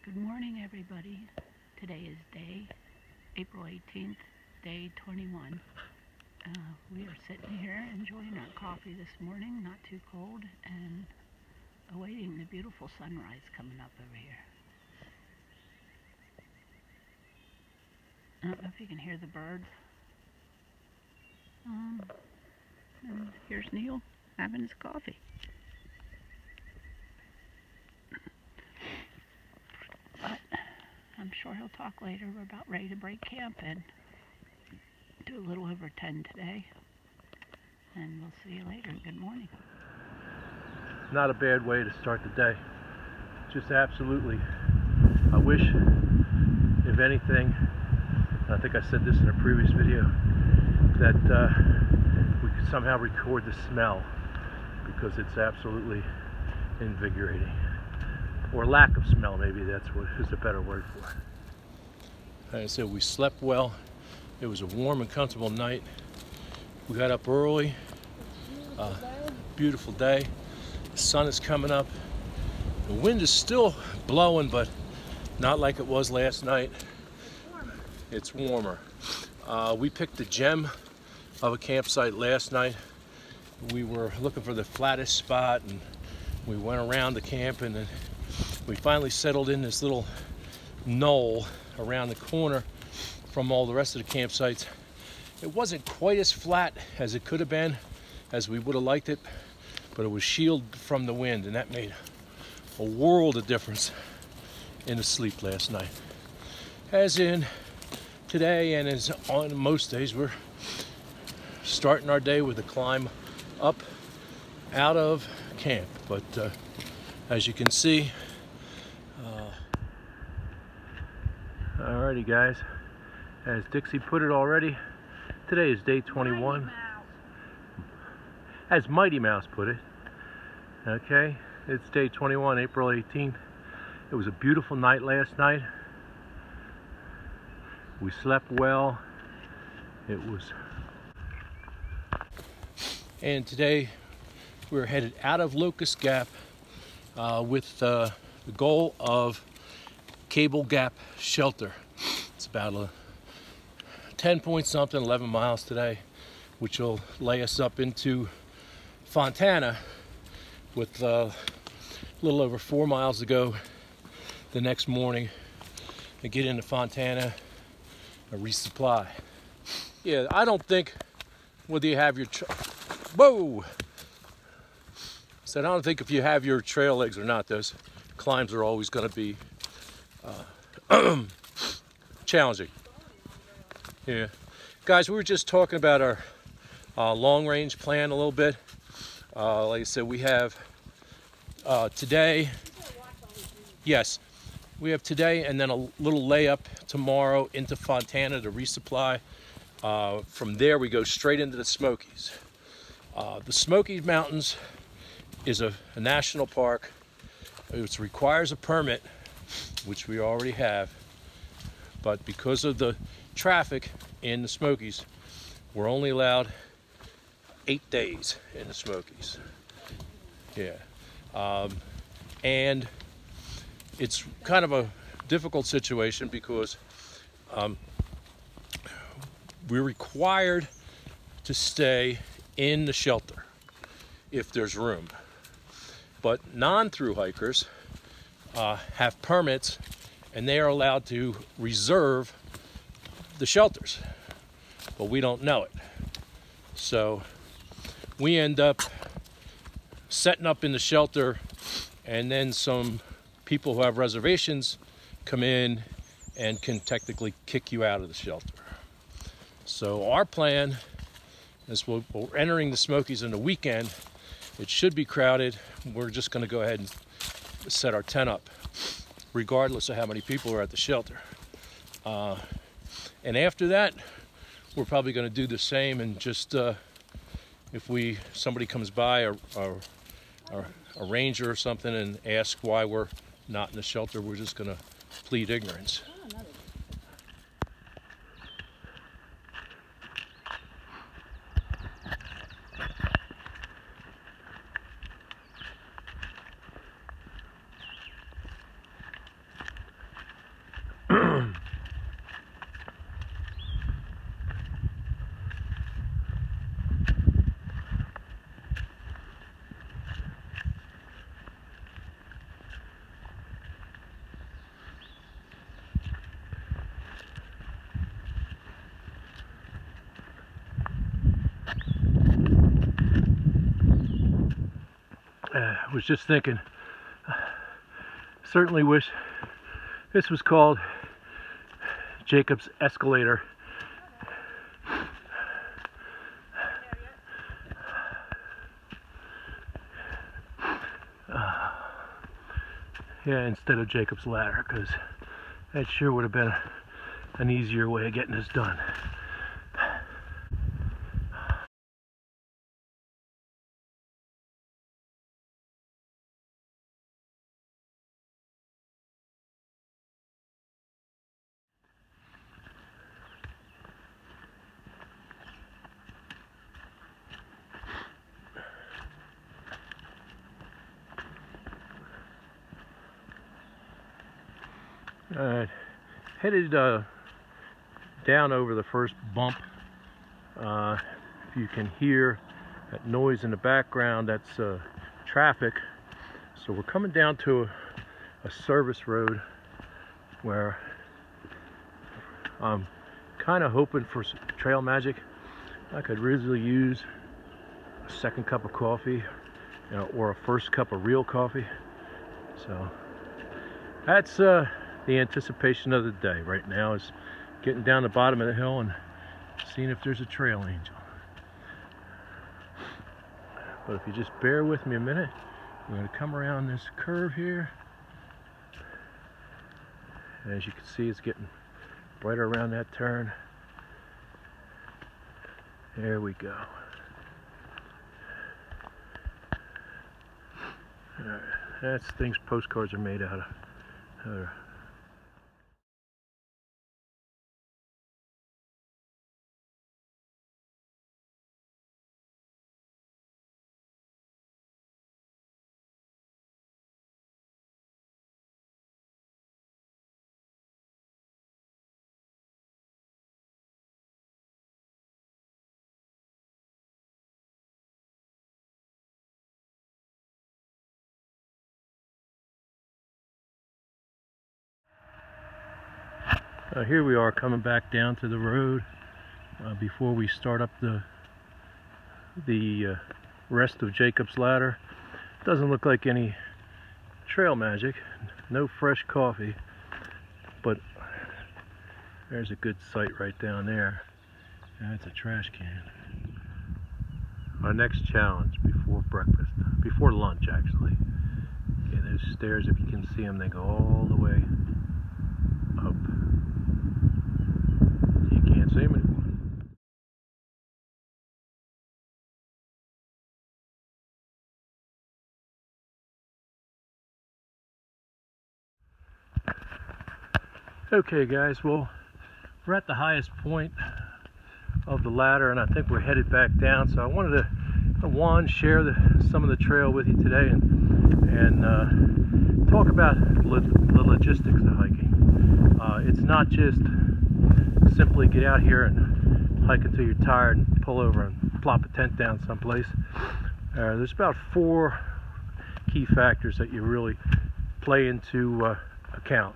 Good morning, everybody. Today is April 18th, day 21. We are sitting here enjoying our coffee this morning, not too cold, and awaiting the beautiful sunrise coming up over here. I don't know if you can hear the birds. And here's Neil having his coffee. But I'm sure he'll talk later. We're about ready to break camp and do a little over 10 today. And we'll see you later. Good morning. Not a bad way to start the day. Just absolutely. I wish, if anything, and I think I said this in a previous video, that we could somehow record the smell, because it's absolutely invigorating. Or lack of smell, maybe that's what is a better word for it. Like I said, we slept well. It was a warm and comfortable night. We got up early. Beautiful day. The sun is coming up. The wind is still blowing, but not like it was last night. It's warmer. We picked the gem of a campsite last night. We were looking for the flattest spot, and we went around the camp, and then we finally settled in this little knoll around the corner from all the rest of the campsites. It wasn't quite as flat as it could have been, as we would have liked it, but it was shielded from the wind, and that made a world of difference in the sleep last night. As in today, and as on most days, we're starting our day with a climb up out of camp. But as you can see, alrighty guys, as Dixie put it already, today is day 21. As Mighty Mouse put it. Okay, it's day 21, April 18th. It was a beautiful night last night. We slept well. And today we're headed out of Locust Gap with the goal of Cable Gap Shelter. It's about a 10 point something, 11 miles today, which will lay us up into Fontana, with a little over 4 miles to go the next morning and get into Fontana and resupply. Yeah, I don't think whether you have your whoa! I don't think if you have your trail legs or not, those climbs are always going to be challenging. Yeah, guys, we were just talking about our long-range plan a little bit. Like I said, we have today. Yes, we have today, and then a little layup tomorrow into Fontana to resupply. From there, we go straight into the Smokies. The Smokies Mountains is a national park. It requires a permit, which we already have, but because of the traffic in the Smokies, we're only allowed 8 days in the Smokies. Yeah, and it's kind of a difficult situation because we're required to stay in the shelter if there's room, but non-through hikers have permits, and they are allowed to reserve the shelters, but we don't know it. So we end up setting up in the shelter, and then some people who have reservations come in and can technically kick you out of the shelter. So our plan is we're entering the Smokies in the weekend. It should be crowded. We're just going to go ahead and set our tent up, regardless of how many people are at the shelter. And after that, we're probably going to do the same, and just if somebody comes by, a ranger or something, and ask why we're not in the shelter, we're just going to plead ignorance. was just thinking, certainly wish this was called Jacob's Escalator. Yeah, instead of Jacob's Ladder, because that sure would have been an easier way of getting this done. Alright, headed down over the first bump. If you can hear that noise in the background, that's traffic. So we're coming down to a service road where I'm kind of hoping for some trail magic. I could really use a second cup of coffee, you know, or a first cup of real coffee. So that's the anticipation of the day right now, is getting down the bottom of the hill and seeing if there's a trail angel. But if you just bear with me a minute, we're going to come around this curve here. And as you can see, it's getting brighter around that turn. There we go. Alright, that's things postcards are made out of. Here we are coming back down to the road before we start up the rest of Jacob's Ladder. Doesn't look like any trail magic, no fresh coffee, but there's a good sight right down there. That's a trash can. Our next challenge before breakfast, before lunch actually. Okay, those stairs, if you can see them, they go all the way up. You can't see them anymore. Okay guys, well, we're at the highest point of the ladder and I think we're headed back down, so I wanted to share some of the trail with you today and talk about the logistics of hiking. It's not just simply get out here and hike until you're tired and pull over and plop a tent down someplace. There's about 4 key factors that you really play into account.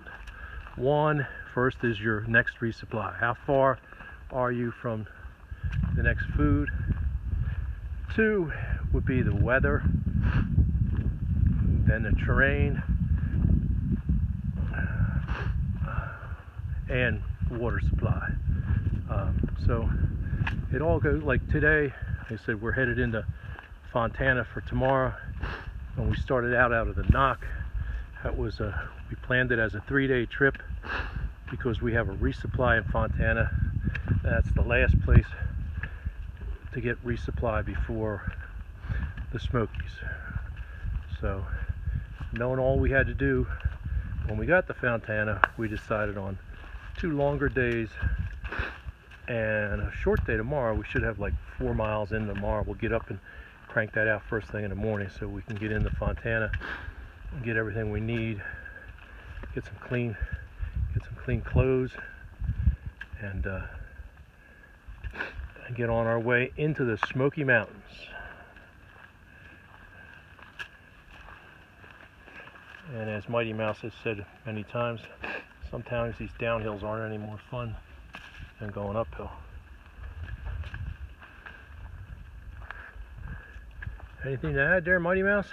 First is your next resupply. How far are you from the next food? 2 would be the weather, then the terrain, and water supply. So it all goes, like today, like I said, we're headed into Fontana for tomorrow. When we started out of the Knock, that was we planned it as a 3-day trip because we have a resupply in Fontana. That's the last place to get resupply before the Smokies. So knowing all we had to do, when we got to Fontana, we decided on 2 longer days and a short day tomorrow. We should have like 4 miles in tomorrow. We'll get up and crank that out first thing in the morning so we can get into Fontana and get everything we need, get some clean clothes, and get on our way into the Smoky Mountains. And as Mighty Mouse has said many times, sometimes these downhills aren't any more fun than going uphill. Anything to add there, Mighty Mouse?